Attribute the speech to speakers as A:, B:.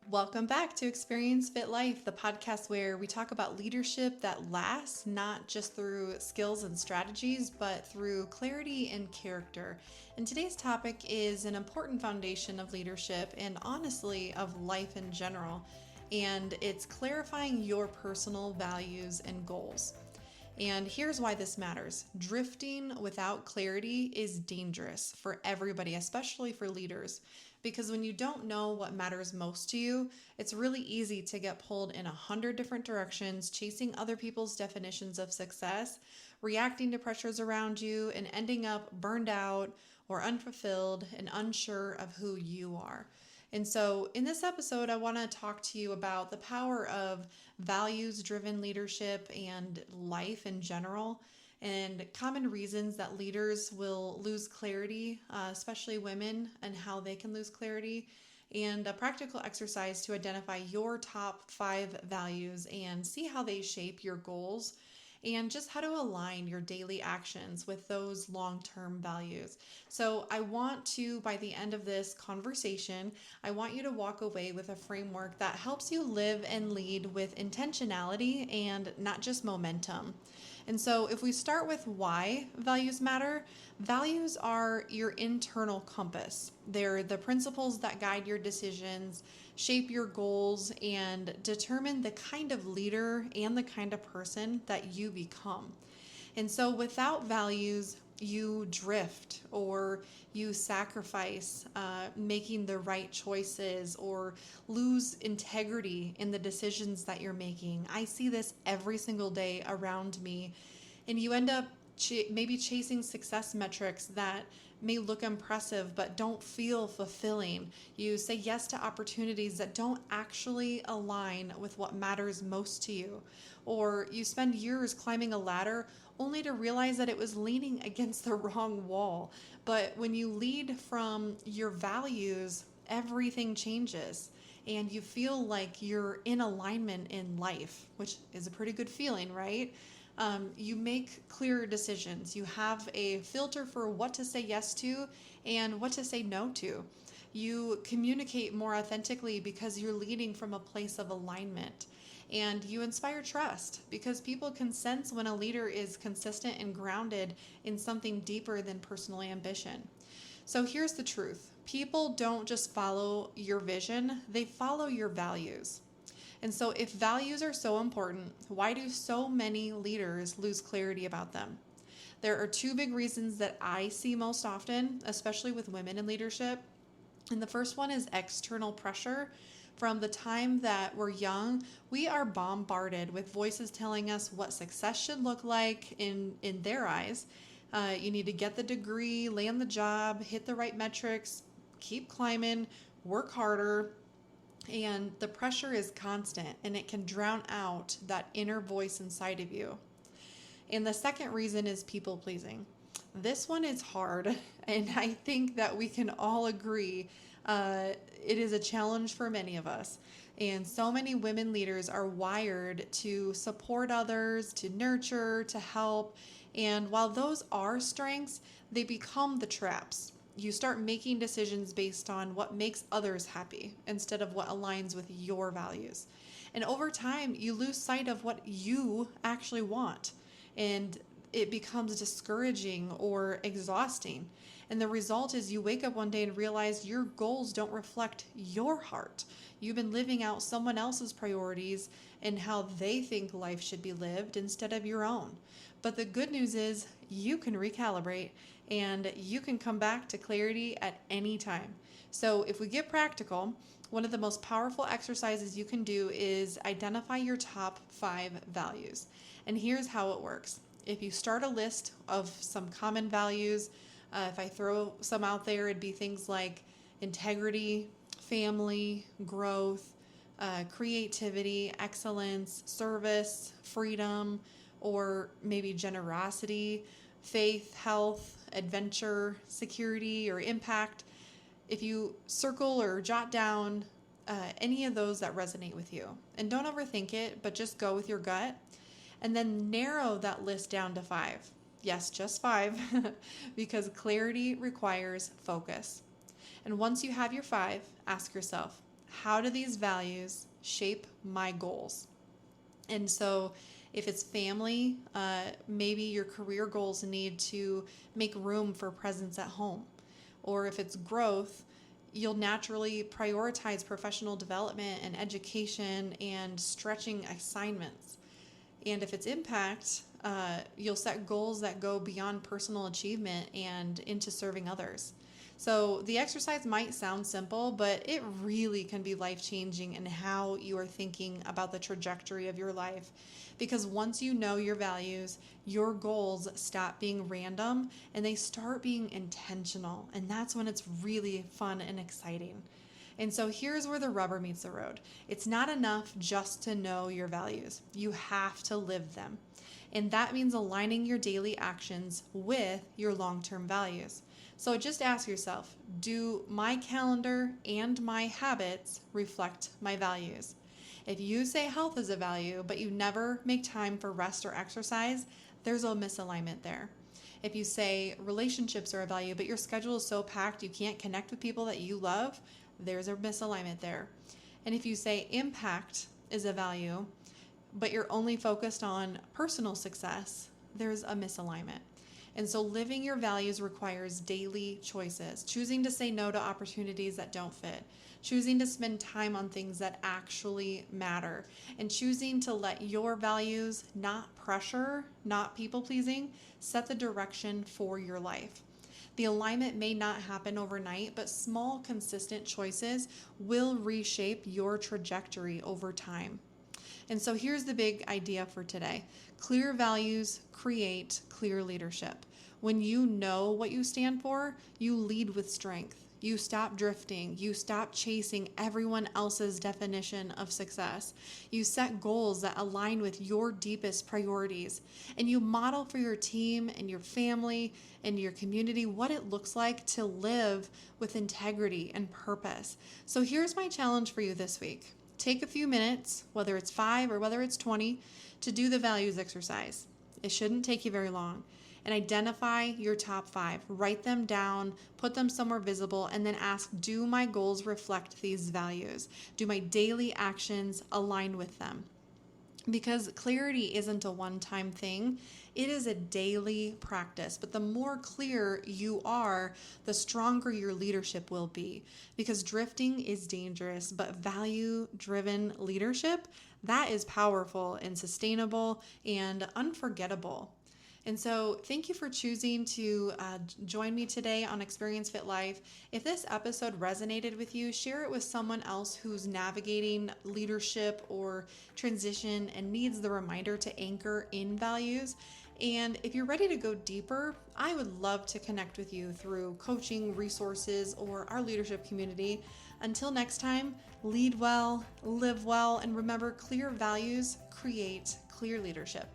A: Welcome back to Experience Fit Life, the podcast where we talk about leadership that lasts, not just through skills and strategies, but through clarity and character. And today's topic is an important foundation of leadership and honestly of life in general. And it's clarifying your personal values and goals. And here's why this matters. Drifting without clarity is dangerous for everybody, especially for leaders. Because when you don't know what matters most to you, it's really easy to get pulled in 100 different directions, chasing other people's definitions of success, reacting to pressures around you, and ending up burned out or unfulfilled and unsure of who you are. And so, in this episode, I want to talk to you about the power of values driven leadership and life in general, and common reasons that leaders will lose clarity, especially women, and how they can lose clarity, and a practical exercise to identify your top 5 values and see how they shape your goals and just how to align your daily actions with those long-term values. So I want to, by the end of this conversation, I want you to walk away with a framework that helps you live and lead with intentionality and not just momentum. And so if we start with why values matter, values are your internal compass. They're the principles that guide your decisions, shape your goals, and determine the kind of leader and the kind of person that you become. And so without values, you drift or you sacrifice making the right choices or lose integrity in the decisions that you're making. I see this every single day around me, and you end up maybe chasing success metrics that may look impressive but don't feel fulfilling. You say yes to opportunities that don't actually align with what matters most to you. Or you spend years climbing a ladder only to realize that it was leaning against the wrong wall. But when you lead from your values, everything changes and you feel like you're in alignment in life, which is a pretty good feeling, right? You make clearer decisions. You have a filter for what to say yes to and what to say no to. You communicate more authentically because you're leading from a place of alignment. And you inspire trust because people can sense when a leader is consistent and grounded in something deeper than personal ambition. So here's the truth. People don't just follow your vision, they follow your values. And so, if values are so important, why do so many leaders lose clarity about them? There are 2 big reasons that I see most often, especially with women in leadership. And the first one is external pressure. From the time that we're young, we are bombarded with voices telling us what success should look like in their eyes. You need to get the degree, land the job, hit the right metrics, keep climbing, work harder. And the pressure is constant and it can drown out that inner voice inside of you. And the second reason is people pleasing. This one is hard, and I think that we can all agree it is a challenge for many of us. And so many women leaders are wired to support others, to nurture, to help. And while those are strengths, they become the traps. You start making decisions based on what makes others happy instead of what aligns with your values. And over time, you lose sight of what you actually want. And it becomes discouraging or exhausting. And the result is you wake up one day and realize your goals don't reflect your heart. You've been living out someone else's priorities and how they think life should be lived instead of your own. But the good news is you can recalibrate and you can come back to clarity at any time. So if we get practical, one of the most powerful exercises you can do is identify your top 5 values. And here's how it works. If you start a list of some common values, if I throw some out there, it'd be things like integrity, family, growth, creativity, excellence, service, freedom, or maybe generosity, faith, health, adventure, security, or impact. If you circle or jot down any of those that resonate with you, and don't overthink it, but just go with your gut, and then narrow that list down to 5. Yes, just 5, because clarity requires focus. And once you have your 5, ask yourself, how do these values shape my goals? And so if it's family, maybe your career goals need to make room for presence at home. Or if it's growth, you'll naturally prioritize professional development and education and stretching assignments. And if it's impact, you'll set goals that go beyond personal achievement and into serving others. So the exercise might sound simple, but it really can be life-changing in how you are thinking about the trajectory of your life. Because once you know your values, your goals stop being random and they start being intentional. And that's when it's really fun and exciting. And so here's where the rubber meets the road. It's not enough just to know your values. You have to live them. And that means aligning your daily actions with your long-term values. So just ask yourself, do my calendar and my habits reflect my values? If you say health is a value, but you never make time for rest or exercise, there's a misalignment there. If you say relationships are a value, but your schedule is so packed you can't connect with people that you love, there's a misalignment there. And if you say impact is a value, but you're only focused on personal success, there's a misalignment. And so living your values requires daily choices, choosing to say no to opportunities that don't fit, choosing to spend time on things that actually matter, and choosing to let your values, not pressure, not people pleasing, set the direction for your life. The alignment may not happen overnight, but small, consistent choices will reshape your trajectory over time. And so here's the big idea for today. Clear values create clear leadership. When you know what you stand for, you lead with strength. You stop drifting. You stop chasing everyone else's definition of success. You set goals that align with your deepest priorities. And you model for your team and your family and your community what it looks like to live with integrity and purpose. So here's my challenge for you this week. Take a few minutes, whether it's 5 or whether it's 20, to do the values exercise. It shouldn't take you very long. And identify your top 5. Write them down, put them somewhere visible, and then ask, do my goals reflect these values? Do my daily actions align with them? Because clarity isn't a one-time thing. It is a daily practice. But the more clear you are, the stronger your leadership will be. Because drifting is dangerous, but value-driven leadership, that is powerful and sustainable and unforgettable. And so thank you for choosing to join me today on Experience Fit Life. If this episode resonated with you, share it with someone else who's navigating leadership or transition and needs the reminder to anchor in values. And if you're ready to go deeper, I would love to connect with you through coaching, resources, or our leadership community. Until next time, lead well, live well, and remember, clear values create clear leadership.